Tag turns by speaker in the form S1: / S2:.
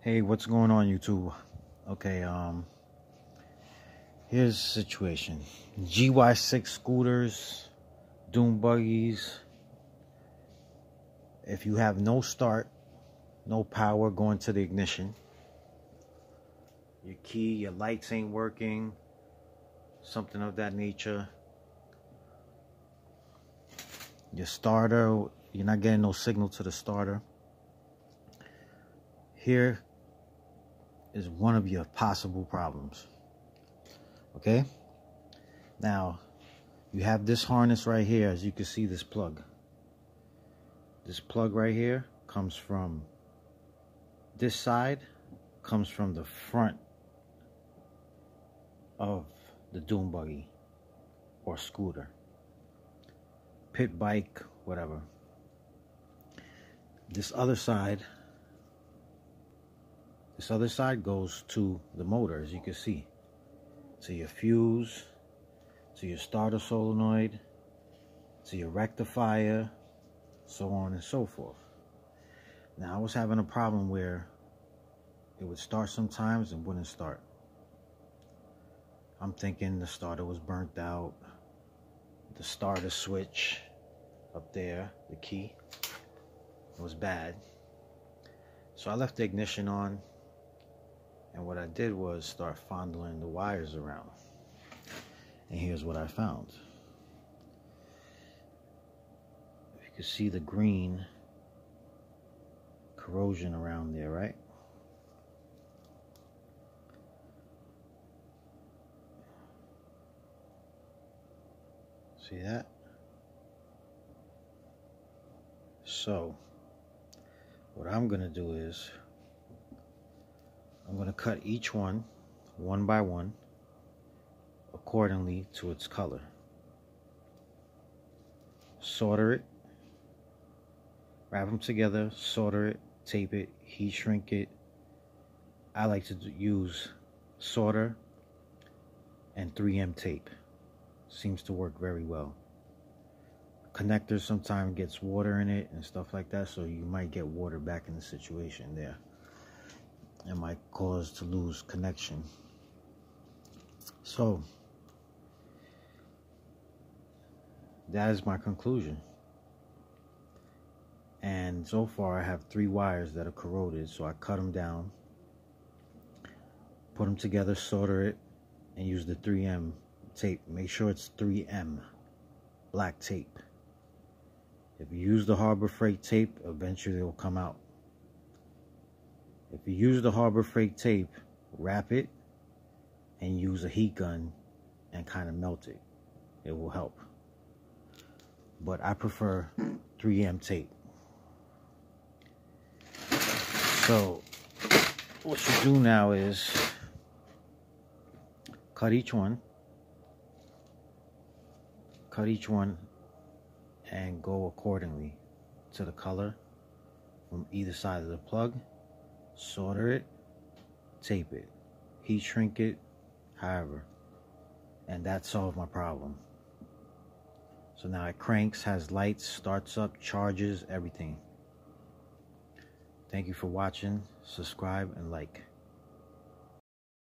S1: Hey, what's going on, YouTube? Okay, here's the situation. Gy6 scooters, dune buggies. If you have no start, no power going to the ignition, your key, your lights ain't working, something of that nature. Your starter, you're not getting no signal to the starter. Here is one of your possible problems. Okay, now you have this harness right here. As you can see, this plug right here comes from this side, comes from the front of the dune buggy or scooter, pit bike, whatever. This other side goes to the motor, as you can see, to your fuse, to your starter solenoid, to your rectifier, so on and so forth. Now, I was having a problem where it would start sometimes and wouldn't start. I'm thinking the starter was burnt out, the starter switch up there, the key, was bad. So I left the ignition on, and what I did was start fondling the wires around. And here's what I found. If you can see the green corrosion around there, right? See that? So what I'm gonna do is I'm gonna cut each one by one accordingly to its color. Solder it, wrap them together, solder it, tape it, heat shrink it. I like to use solder and 3M tape. Seems to work very well. Connector sometimes gets water in it and stuff like that, so you might get water back in the situation there. It might cause to lose connection. So that is my conclusion. And so far I have 3 wires that are corroded, so I cut them down, put them together, solder it, and use the 3M tape. Make sure it's 3M black tape. If you use the Harbor Freight tape, eventually it will come out. If you use the Harbor Freight tape, wrap it and use a heat gun and kind of melt it. It will help. But I prefer 3M tape. So what you do now is cut each one and go accordingly to the color from either side of the plug. Solder it, tape it, heat shrink it, however, and that solved my problem. So now it cranks, has lights, starts up, charges, everything. Thank you for watching. Subscribe and like.